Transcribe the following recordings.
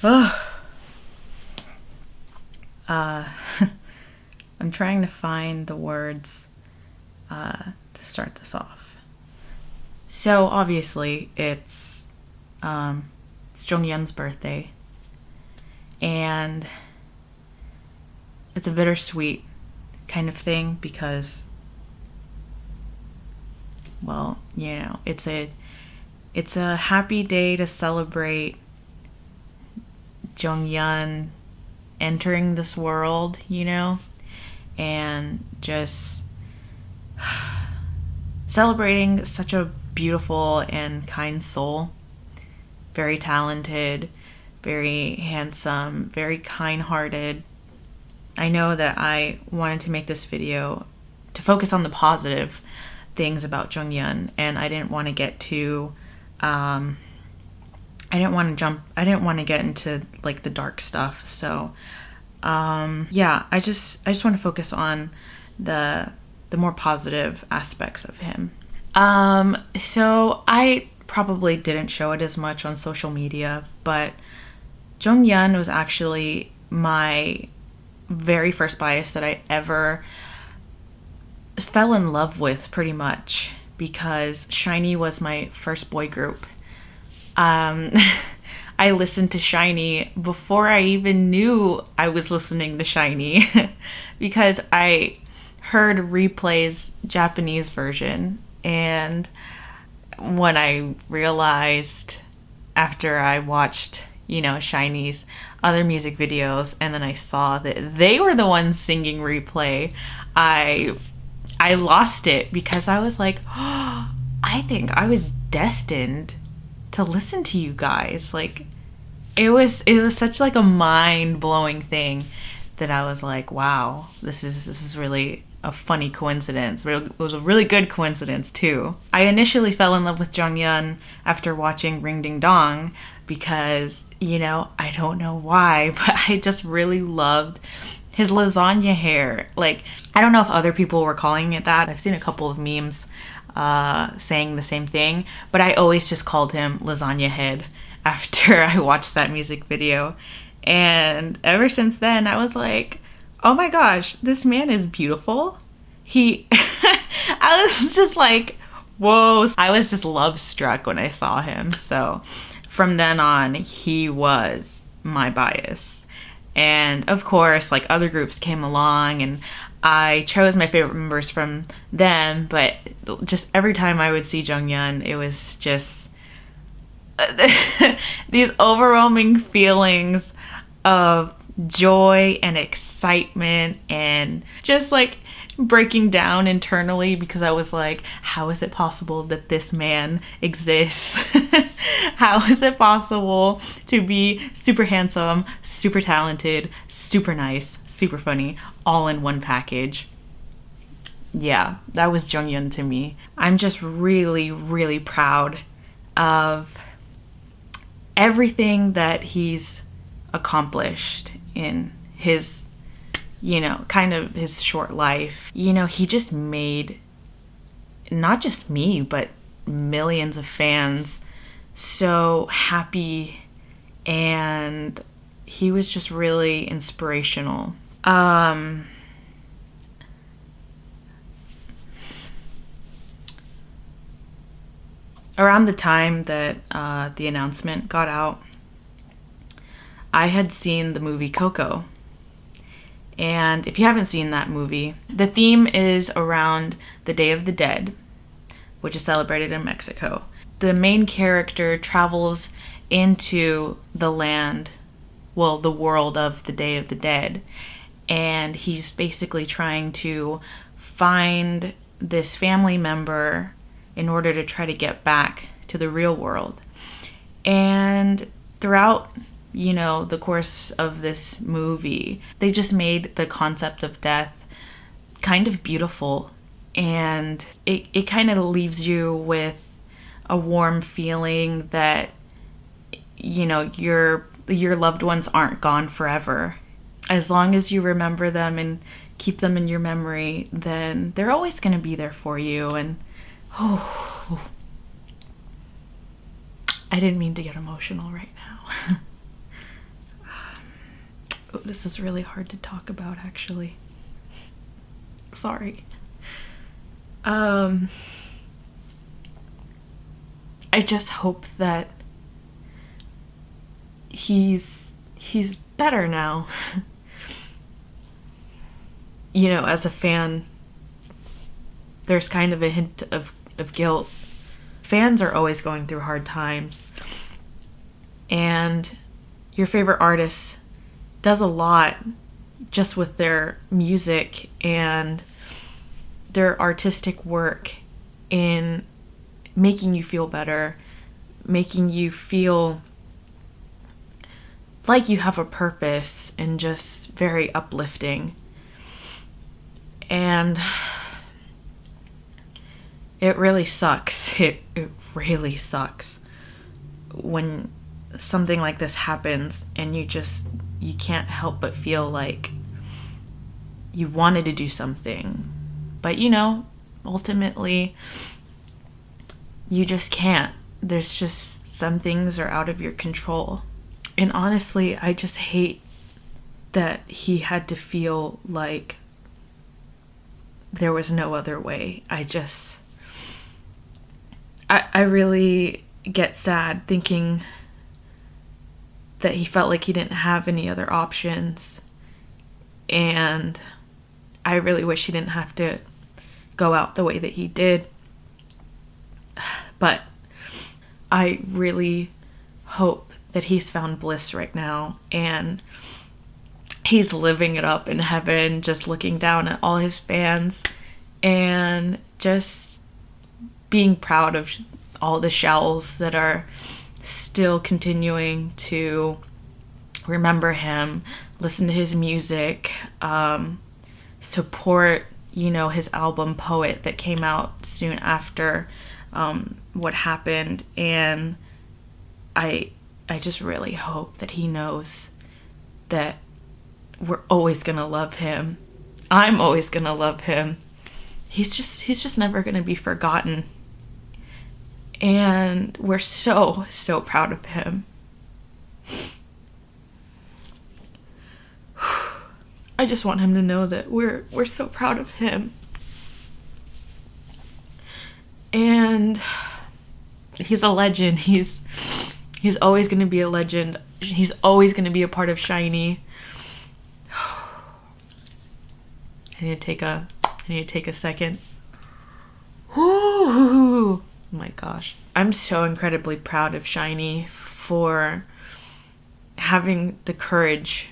Ugh. Uh, I'm trying to find the words to start this off. So obviously it's Jonghyun's birthday, and it's a bittersweet kind of thing because, well, it's a happy day to celebrate Jonghyun entering this world, and just celebrating such a beautiful and kind soul. Very talented, very handsome, very kind-hearted. I know that I wanted to make this video to focus on the positive things about Jonghyun, and I didn't want to get too I didn't want to get into like the dark stuff. So yeah, I just want to focus on the more positive aspects of him. So I probably didn't show it as much on social media, but Jonghyun was actually my very first bias that I ever fell in love with, pretty much, because SHINee was my first boy group. I listened to SHINee before I even knew I was listening to SHINee because I heard Replay's Japanese version, and when I realized after I watched, SHINee's other music videos, and then I saw that they were the ones singing Replay, I lost it because I was like, oh, I think I was destined to listen to you guys. Like, it was such like a mind-blowing thing that I was like, wow, this is really a funny coincidence. It was a really good coincidence too. I initially fell in love with Jonghyun after watching Ring Ding Dong because, I don't know why, but I just really loved his lasagna hair. Like, I don't know if other people were calling it that. I've seen a couple of memes saying the same thing, but I always just called him Lasagna Head after I watched that music video. And ever since then, I was like, oh my gosh, this man is beautiful. I was just like, whoa. I was just love struck when I saw him. So from then on, he was my bias. And of course, like, other groups came along and I chose my favorite members from them, but just every time I would see Jonghyun, it was just these overwhelming feelings of joy and excitement and just like breaking down internally because I was like, how is it possible that this man exists? How is it possible to be super handsome, super talented, super nice, super funny, all in one package? Yeah, that was Jonghyun to me. I'm just really, really proud of everything that he's accomplished in his, kind of his short life. He just made not just me, but millions of fans so happy, and he was just really inspirational. Around the time that the announcement got out, I had seen the movie Coco. And if you haven't seen that movie, the theme is around the Day of the Dead, which is celebrated in Mexico. The main character travels into the world of the Day of the Dead, and he's basically trying to find this family member in order to try to get back to the real world. And throughout the course of this movie, they just made the concept of death kind of beautiful, and it kind of leaves you with a warm feeling that your loved ones aren't gone forever. As long as you remember them and keep them in your memory, then they're always going to be there for you. And I didn't mean to get emotional right now. This is really hard to talk about, actually. Sorry. I just hope that he's better now. You know, as a fan, there's kind of a hint of guilt. Fans are always going through hard times. And your favorite artist does a lot just with their music and their artistic work in making you feel better, making you feel like you have a purpose, and just very uplifting. And it really sucks. It really sucks when something like this happens and you can't help but feel like you wanted to do something, but you know, ultimately you just can't. There's just some things are out of your control. And honestly, I just hate that he had to feel like there was no other way. I really get sad thinking that he felt like he didn't have any other options. And I really wish he didn't have to go out the way that he did. But I really hope that he's found bliss right now and he's living it up in heaven, just looking down at all his fans and just being proud of all the shells that are still continuing to remember him, listen to his music, support, you know, his album Poet that came out soon after what happened. And I just really hope that he knows that we're always gonna love him. I'm always gonna love him. He's just never gonna be forgotten. And we're so proud of him. I just want him to know that we're so proud of him. And he's a legend. He's always going to be a legend. He's always going to be a part of SHINee. I need to take a second. Ooh. Oh my gosh. I'm so incredibly proud of SHINee for having the courage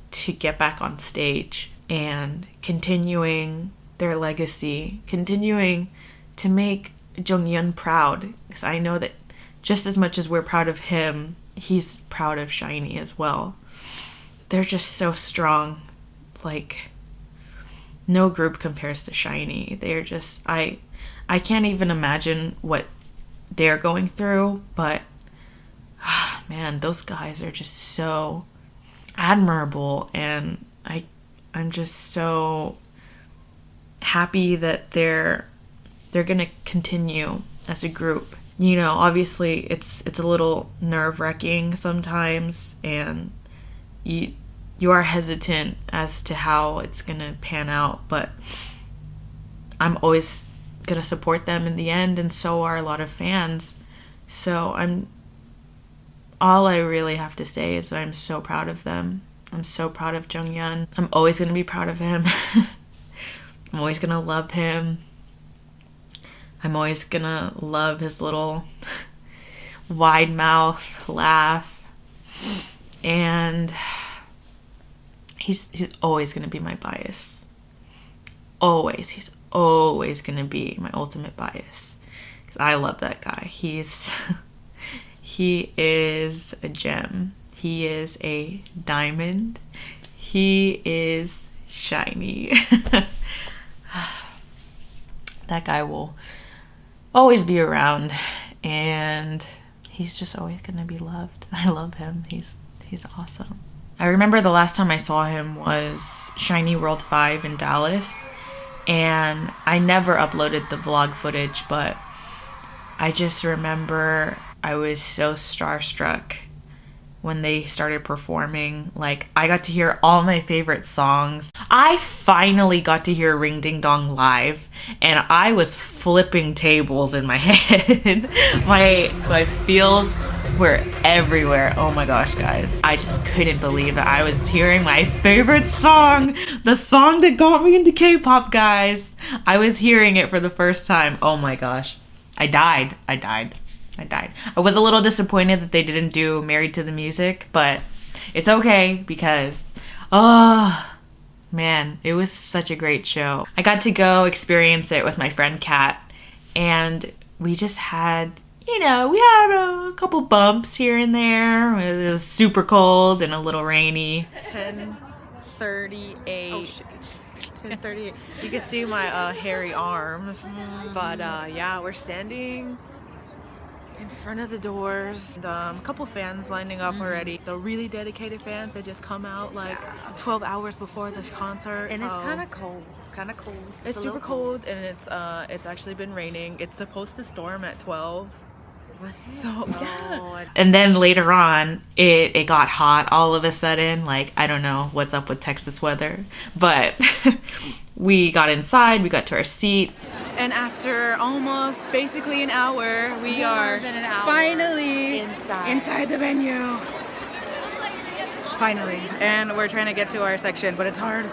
to get back on stage and continuing their legacy, continuing to make Jonghyun proud. Because I know that just as much as we're proud of him, he's proud of SHINee as well. They're just so strong. Like, no group compares to SHINee. They're just, I can't even imagine what they're going through, but man, those guys are just so admirable, and I'm just so happy that they're gonna continue as a group. You know, obviously it's a little nerve-wracking sometimes, and you are hesitant as to how it's gonna pan out, but I'm always gonna support them in the end, and so are a lot of fans. So all I really have to say is that I'm so proud of them. I'm so proud of Jonghyun. I'm always gonna be proud of him. I'm always gonna love him. I'm always gonna love his little wide mouth laugh. And he's always gonna be my bias. Always. He's always gonna be my ultimate bias. Because I love that guy. He is a gem. He is a diamond. He is SHINee. That guy will always be around, and he's just always gonna be loved. I love him. He's awesome. I remember the last time I saw him was SHINee World V in Dallas, and I never uploaded the vlog footage, but I just remember I was so starstruck when they started performing. Like, I got to hear all my favorite songs. I finally got to hear Ring Ding Dong live, and I was flipping tables in my head. my feels were everywhere. Oh my gosh, guys. I just couldn't believe it. I was hearing my favorite song, the song that got me into K-pop, guys. I was hearing it for the first time. Oh my gosh. I died. I was a little disappointed that they didn't do Married to the Music, but it's okay because, oh man, it was such a great show. I got to go experience it with my friend Kat, and we just had, we had a couple bumps here and there. It was super cold and a little rainy. 10:38. Oh shit. 10:38. You can see my hairy arms, but yeah, we're standing in front of the doors. A couple fans lining up already. The really dedicated fans that just come out like 12 hours before the concert. And it's kind of cold. It's kind of cold. It's super cold, and it's actually been raining. It's supposed to storm at 12. It was so bad. And then later on, it got hot all of a sudden. Like, I don't know what's up with Texas weather, but we got inside, we got to our seats. And after almost basically an hour, we are finally inside the venue. Finally. And we're trying to get to our section, but it's hard.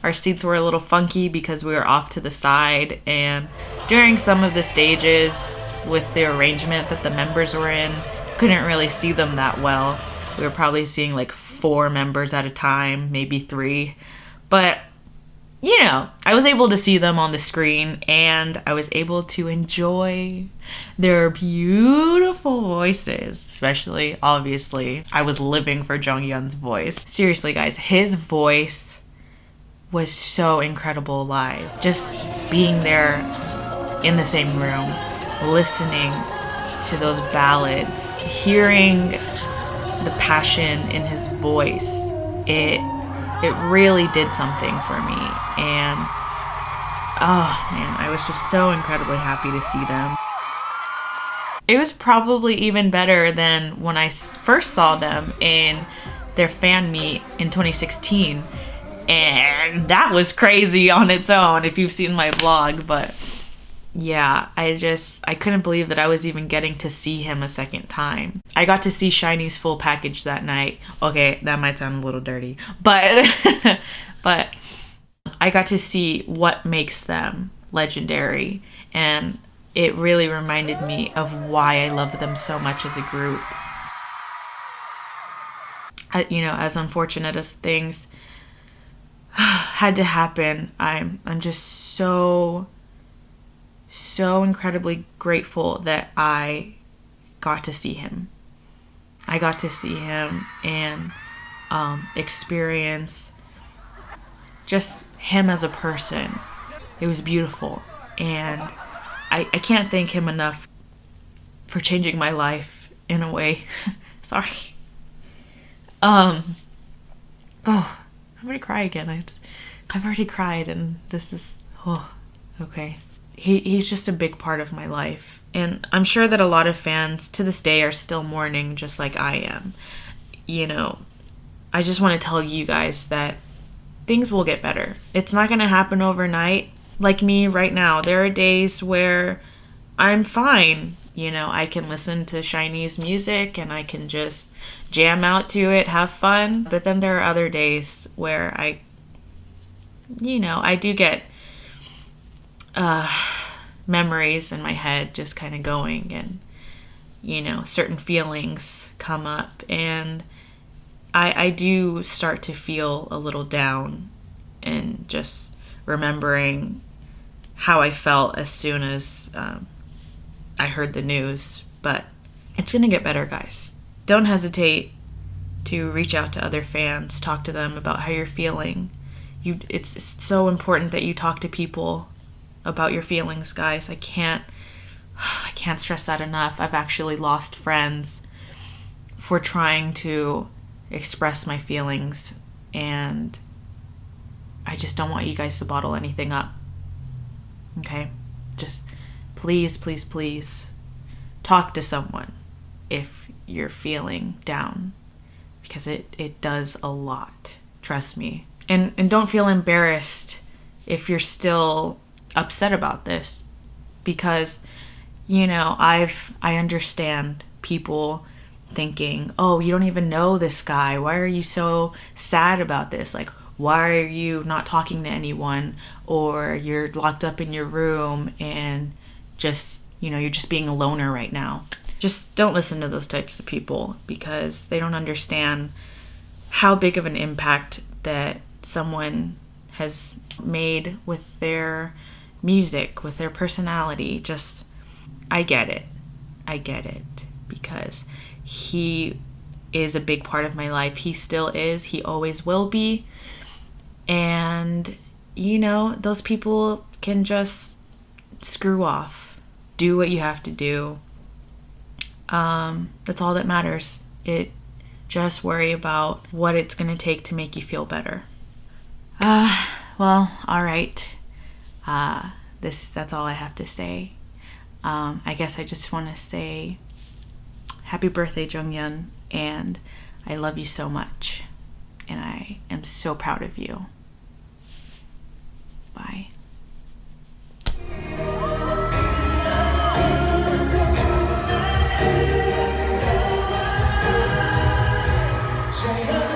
Our seats were a little funky because we were off to the side, and during some of the stages with the arrangement that the members were in, couldn't really see them that well. We were probably seeing like 4 members at a time, maybe 3. But, I was able to see them on the screen, and I was able to enjoy their beautiful voices. Especially, obviously, I was living for Jonghyun's voice. Seriously, guys, his voice was so incredible live. Just being there in the same room, listening to those ballads, hearing the passion in his voice, it really did something for me. And oh man, I was just so incredibly happy to see them. It was probably even better than when I first saw them in their fan meet in 2016, and that was crazy on its own if you've seen my vlog. But yeah, I couldn't believe that I was even getting to see him a second time. I got to see SHINee's full package that night. Okay, that might sound a little dirty, but but I got to see what makes them legendary, and it really reminded me of why I love them so much as a group. As unfortunate as things had to happen, I'm just so incredibly grateful that I got to see him. I got to see him and experience just him as a person. It was beautiful, and I can't thank him enough for changing my life in a way. Sorry. I'm gonna cry again. I've already cried, and this is okay. He's just a big part of my life, and I'm sure that a lot of fans to this day are still mourning just like I am. I just want to tell you guys that things will get better. It's not going to happen overnight. Like me right now, there are days where I'm fine. I can listen to SHINee's music and I can just jam out to it, have fun. But then there are other days where I do get memories in my head just kind of going, and certain feelings come up, and I do start to feel a little down, and just remembering how I felt as soon as I heard the news. But it's gonna get better, guys. Don't hesitate to reach out to other fans, talk to them about how you're feeling. It's so important that you talk to people about your feelings, guys. I can't stress that enough. I've actually lost friends for trying to express my feelings, and I just don't want you guys to bottle anything up. Okay? Just please, please, please talk to someone if you're feeling down. because it does a lot. Trust me. And don't feel embarrassed if you're still upset about this, because, you know, I understand people thinking, oh, you don't even know this guy. Why are you so sad about this? Like, why are you not talking to anyone? Or you're locked up in your room and just, you know, you're just being a loner right now. Just don't listen to those types of people, because they don't understand how big of an impact that someone has made with their music, with their personality. Just, I get it, because he is a big part of my life. He still is, he always will be. And, you know, those people can just screw off. Do what you have to do. That's all that matters. Just worry about what it's gonna take to make you feel better. Well, all right. That's all I have to say. I guess I just want to say happy birthday, Jonghyun, and I love you so much, and I am so proud of you. Bye. Jonghyun.